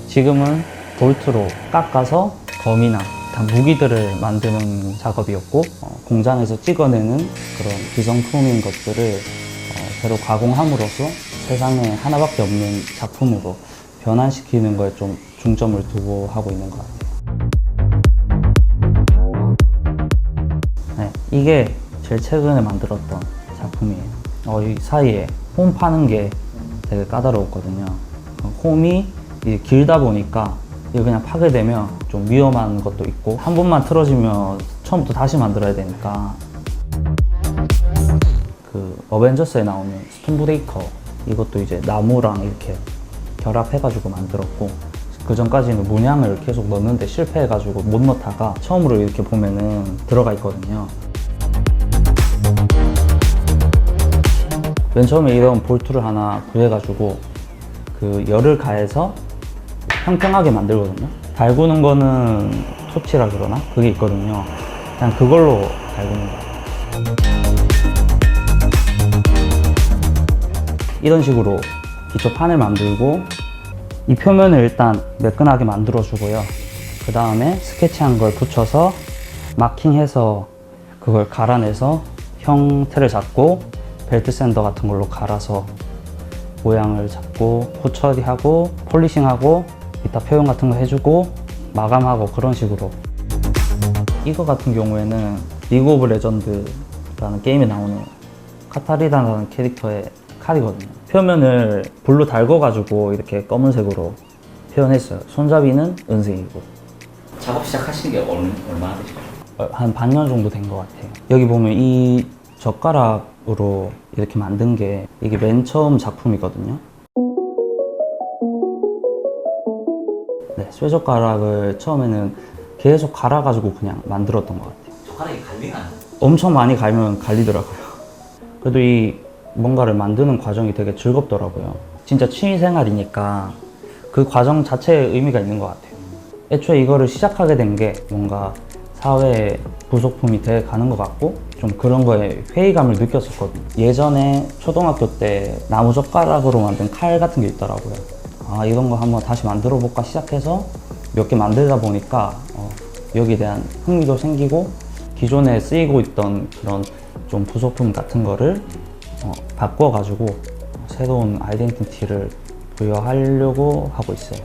지금은 볼트로 깎아서 검이나 무기들을 만드는 작업이었고, 공장에서 찍어내는 그런 기성품인 것들을 새로 가공함으로써 세상에 하나밖에 없는 작품으로 변환시키는 거에 좀 중점을 두고 하고 있는 것 같아요. 네, 이게 제일 최근에 만들었던 작품이에요. 이 사이에 홈 파는 게 되게 까다로웠거든요. 홈이 길다 보니까 이거 그냥 파게 되면 좀 위험한 것도 있고, 한 번만 틀어지면 처음부터 다시 만들어야 되니까. 그 어벤져스에 나오는 스톤브레이커, 이것도 이제 나무랑 이렇게 결합해가지고 만들었고, 그 전까지는 문양을 계속 넣는데 실패해가지고 못 넣다가 처음으로 이렇게 보면은 들어가 있거든요. 맨 처음에 이런 볼트를 하나 구해가지고 그 열을 가해서 평평하게 만들거든요. 달구는 거는 토치라 그러나? 그게 있거든요. 그냥 그걸로 달구는 거예요. 이런 식으로 기초판을 만들고, 이 표면을 일단 매끈하게 만들어 주고요. 그 다음에 스케치한 걸 붙여서 마킹해서 그걸 갈아내서 형태를 잡고, 벨트 샌더 같은 걸로 갈아서 모양을 잡고 후 처리하고 폴리싱하고 기타 표현 같은 거 해주고 마감하고, 그런 식으로. 이거 같은 경우에는 리그 오브 레전드라는 게임에 나오는 카타리나라는 캐릭터의 칼이거든요. 표면을 불로 달궈가지고 이렇게 검은색으로 표현했어요. 손잡이는 은색이고. 작업 시작하신 게 얼마나 되실까요? 한 반년 정도 된 것 같아요. 여기 보면 이 젓가락으로 이렇게 만든 게 이게 맨 처음 작품이거든요. 네, 쇠젓가락을 처음에는 계속 갈아가지고 그냥 만들었던 것 같아요. 젓가락이 갈리나요? 엄청 많이 갈면 갈리더라고요. 그래도 이 뭔가를 만드는 과정이 되게 즐겁더라고요. 진짜 취미생활이니까 그 과정 자체에 의미가 있는 것 같아요. 애초에 이거를 시작하게 된 게 뭔가 사회의 부속품이 돼 가는 것 같고, 좀 그런 거에 회의감을 느꼈었거든요. 예전에 초등학교 때 나무젓가락으로 만든 칼 같은 게 있더라고요. 이런 거 한번 다시 만들어 볼까 시작해서 몇 개 만들다 보니까 여기에 대한 흥미도 생기고, 기존에 쓰이고 있던 그런 좀 부속품 같은 거를 바꿔가지고 새로운 아이덴티티를 부여하려고 하고 있어요.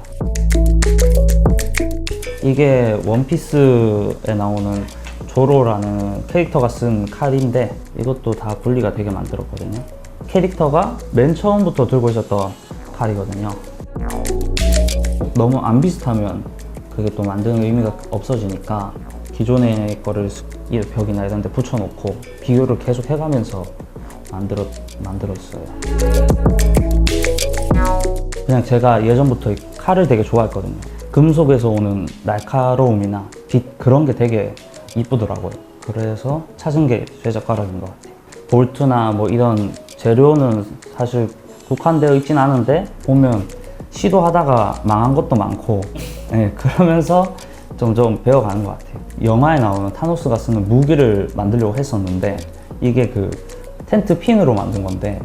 이게 원피스에 나오는 조로라는 캐릭터가 쓴 칼인데, 이것도 다 분리가 되게 만들었거든요. 캐릭터가 맨 처음부터 들고 있었던 칼이거든요. 너무 안 비슷하면 그게 또 만드는 의미가 없어지니까 기존의 거를 벽이나 이런 데 붙여놓고 비교를 계속 해가면서 만들었어요. 그냥 제가 예전부터 이 칼을 되게 좋아했거든요. 금속에서 오는 날카로움이나 빛, 그런 게 되게 이쁘더라고요. 그래서 찾은 게 쇠젓가락인 것 같아요. 볼트나 뭐 이런 재료는 사실 국한되어 있진 않은데, 보면 시도하다가 망한 것도 많고, 네, 그러면서 점점 배워가는 것 같아요. 영화에 나오는 타노스가 쓰는 무기를 만들려고 했었는데, 이게 그 텐트 핀으로 만든 건데,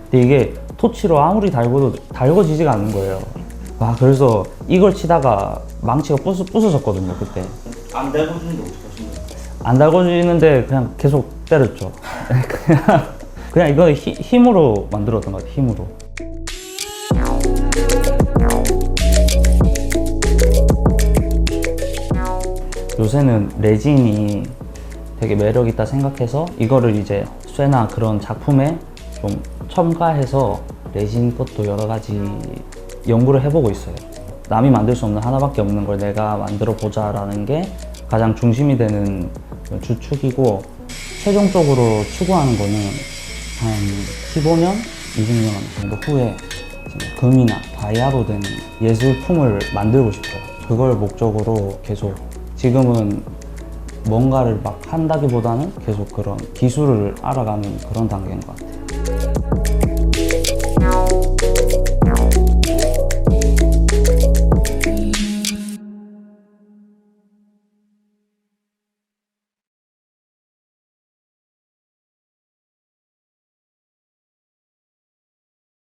근데 이게 토치로 아무리 달궈도 달궈지지가 않는 거예요. 그래서 이걸 치다가 망치가 부서졌거든요, 그때. 안 달궈주는데 어떻게 하신 거예요? 안 달궈지는데 그냥 계속 때렸죠. 그냥 이거 힘으로 만들었던 것 같아요, 힘으로. 요새는 레진이 되게 매력 있다 생각해서 이거를 이제 쇠나 그런 작품에 좀 첨가해서 레진 것도 여러 가지 연구를 해보고 있어요. 남이 만들 수 없는 하나밖에 없는 걸 내가 만들어 보자라는 게 가장 중심이 되는 주축이고, 최종적으로 추구하는 거는 한 15년, 20년 정도 후에 금이나 다이아로 된 예술품을 만들고 싶어요. 그걸 목적으로 계속, 지금은 뭔가를 막 한다기보다는 계속 그런 기술을 알아가는 그런 단계인 것 같아요.